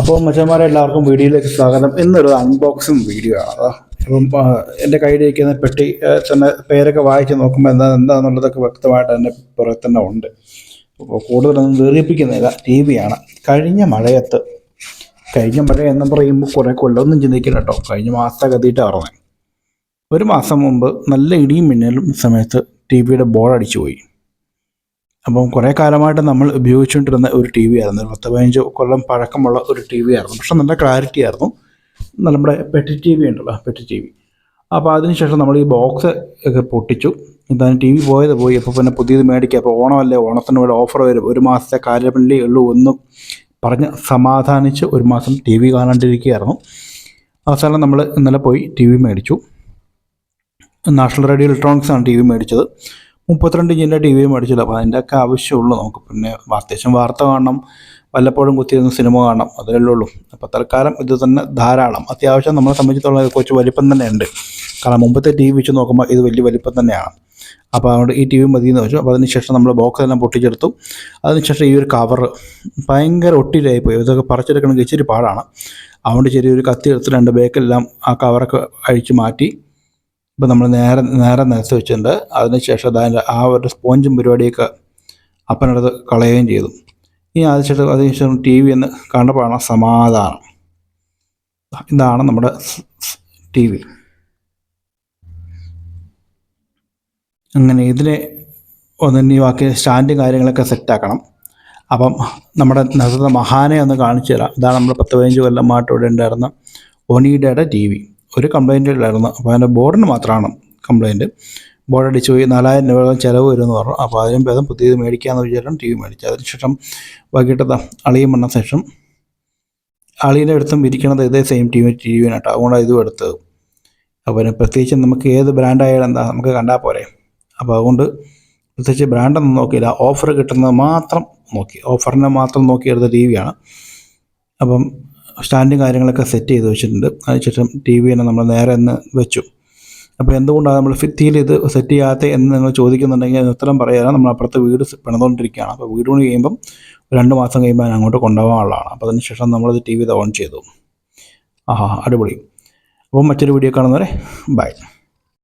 അപ്പോൾ മച്ചന്മാരെ എല്ലാവർക്കും വീഡിയോയിലേക്ക് സ്വാഗതം. ഇന്നൊരു അൺബോക്സിങ് വീഡിയോ ആണ്. അപ്പം എൻ്റെ കയ്യിലിരിക്കുന്ന പെട്ടി തന്നെ പേരൊക്കെ വായിച്ച് നോക്കുമ്പോൾ എന്താണെന്നുള്ളതൊക്കെ വ്യക്തമായിട്ട് എൻ്റെ പുറകെ തന്നെ ഉണ്ട്. അപ്പോൾ കൂടുതലൊന്നും ദീർഘിപ്പിക്കുന്നില്ല. ടി വിയാണ്. കഴിഞ്ഞ മഴ എന്ന് പറയുമ്പോൾ കുറേ കൊല്ലമൊന്നും ചിന്തിക്കില്ല കേട്ടോ. കഴിഞ്ഞ മാസത്തെ ഗതിയിട്ട് പറഞ്ഞത്. ഒരു മാസം മുമ്പ് നല്ല ഇടിയും മിന്നലും സമയത്ത് ടി വിയുടെ ബോർഡ് അടിച്ചു പോയി. അപ്പം കുറേ കാലമായിട്ട് നമ്മൾ ഉപയോഗിച്ചുകൊണ്ടിരുന്ന ഒരു ടി വി ആയിരുന്നു. 10-15 കൊല്ലം പഴക്കമുള്ള ഒരു ടി വി ആയിരുന്നു. പക്ഷെ നല്ല ക്ലാരിറ്റി ആയിരുന്നു. നമ്മുടെ പെട്ടി ടി വി ഉണ്ടല്ലോ, പെട്ടി ടി വി. അപ്പോൾ അതിനുശേഷം നമ്മൾ ഈ ബോക്സ് ഒക്കെ പൊട്ടിച്ചു. എന്താണ് ടി വി പോയി. അപ്പോൾ പിന്നെ പുതിയത് മേടിക്കുക. അപ്പോൾ ഓണമല്ലേ, ഓണത്തിന് ഇവിടെ ഓഫർ വരും, ഒരു മാസത്തെ കാലമല്ലേ ഉള്ളൂ എന്ന് പറഞ്ഞ് സമാധാനിച്ച് ഒരു മാസം ടി വി കാണാണ്ടിരിക്കുകയായിരുന്നു. അവസാനം നമ്മൾ ഇന്നലെ പോയി ടി വി മേടിച്ചു. നാഷണൽ റേഡിയോ ഇലക്ട്രോണിക്സ് ആണ് ടി വി മേടിച്ചത്. 32 ഇഞ്ചിൻ്റെ ടി വി മേടിച്ചില്ല. അപ്പോൾ അതിൻ്റെയൊക്കെ ആവശ്യമുള്ളൂ നമുക്ക്. പിന്നെ അത്യാവശ്യം വാർത്ത കാണണം, വല്ലപ്പോഴും കുത്തിയിരുന്ന് സിനിമ കാണണം, അതിലല്ലേ ഉള്ളൂ. അപ്പോൾ തൽക്കാലം ഇത് തന്നെ ധാരാളം. അത്യാവശ്യം നമ്മളെ സംബന്ധിച്ചിടത്തോളം കുറച്ച് വലിപ്പം തന്നെ ഉണ്ട്. കാരണം മുമ്പത്തെ ടി വി വെച്ച് നോക്കുമ്പോൾ ഇത് വലിയ വലിപ്പം തന്നെയാണ്. അപ്പോൾ അതുകൊണ്ട് ഈ ടി വി മതിയെന്ന് വെച്ചു. അപ്പോൾ അതിനുശേഷം നമ്മൾ ബോക്സ് എല്ലാം പൊട്ടിച്ചെടുത്തു. അതിനുശേഷം ഈ ഒരു കവറ് ഭയങ്കര ഒട്ടിയിലായിപ്പോയി. ഇതൊക്കെ പറിച്ചെടുക്കണമെങ്കിൽ ഇച്ചിരി പാടാണ്. അതുകൊണ്ട് ചെറിയൊരു കത്തി എടുത്ത് 2 ബേക്കെല്ലാം ആ കവറൊക്കെ അഴിച്ച് മാറ്റി. ഇപ്പോൾ നമ്മൾ നേരെ നിരത്ത് വെച്ചിട്ടുണ്ട്. അതിനുശേഷം അതിൻ്റെ ആ ഒരു സ്പോഞ്ചും പരിപാടിയൊക്കെ അപ്പനടുത്ത് കളയുകയും ചെയ്തു. ഇനി അതിനുശേഷം ടി വി എന്ന് കണ്ടപ്പോഴാണ് സമാധാനം. ഇതാണ് നമ്മുടെ ടി വി. അങ്ങനെ ഇതിനെ ഒന്ന് ബാക്കി സ്റ്റാൻഡും കാര്യങ്ങളൊക്കെ സെറ്റാക്കണം. അപ്പം നമ്മുടെ നേരത്തെ മഹാനെ ഒന്ന് കാണിച്ചു തരാം. ഇതാണ് നമ്മൾ 10-15 കൊല്ലമായിട്ട് ഇവിടെ ഉണ്ടായിരുന്ന ഒനീഡയുടെ ടി വി. ഒരു കംപ്ലൈൻറ്റ് ഇല്ലായിരുന്നു. അപ്പോൾ അതിൻ്റെ ബോർഡിന് മാത്രമാണ് കംപ്ലൈൻറ്റ്. ബോർഡ് അടിച്ച് പോയി 4000 രൂപ ചിലവ് വരുമെന്ന് പറഞ്ഞു. അപ്പോൾ അതിനും ഭേദം പുതിയത് മേടിക്കാമെന്ന് വിചാരിച്ചാണ് ടി വി മേടിച്ചത്. അതിനുശേഷം വൈകിട്ടത്തെ അളിയും വന്ന ശേഷം അളീൻ്റെ അടുത്തും ഇരിക്കണത് ഇതേ സെയിം ടി വിനാട്ടോ. അതുകൊണ്ടാണ് ഇതും എടുത്തത്. അപ്പോൾ പ്രത്യേകിച്ച് നമുക്ക് ഏത് ബ്രാൻഡായാലും എന്താ നമുക്ക് കണ്ടാൽ പോരെ. അപ്പോൾ അതുകൊണ്ട് പ്രത്യേകിച്ച് ബ്രാൻഡൊന്നും നോക്കിയില്ല. ഓഫർ കിട്ടുന്നത് മാത്രം നോക്കി, ഓഫറിനെ മാത്രം നോക്കി എടുത്ത ടി വിയാണ്. അപ്പം സ്റ്റാൻഡും കാര്യങ്ങളൊക്കെ സെറ്റ് ചെയ്ത് വെച്ചിട്ടുണ്ട്. അതിനുശേഷം ടി വിനെ നമ്മൾ നേരെ ഒന്ന് വെച്ചു. അപ്പോൾ എന്തുകൊണ്ടാണ് നമ്മൾ ഭിത്തിയിൽ ഇത് സെറ്റ് ചെയ്യാത്ത എന്ന് നിങ്ങൾ ചോദിക്കുന്നുണ്ടെങ്കിൽ ഉത്തരം പറയാതെ നമ്മൾ അപ്പുറത്ത് വീട് പണിതുകൊണ്ടിരിക്കുകയാണ്. അപ്പോൾ വീട് പണി കഴിയുമ്പം 2 മാസം കഴിയുമ്പോൾ ഞാൻ അങ്ങോട്ട് കൊണ്ടുപോകാനുള്ളതാണ്. അപ്പോൾ അതിനുശേഷം നമ്മളത് ടി വി ഓൺ ചെയ്തു. അടിപൊളി. അപ്പോൾ മറ്റൊരു വീഡിയോ കാണുന്നവരെ ബൈ.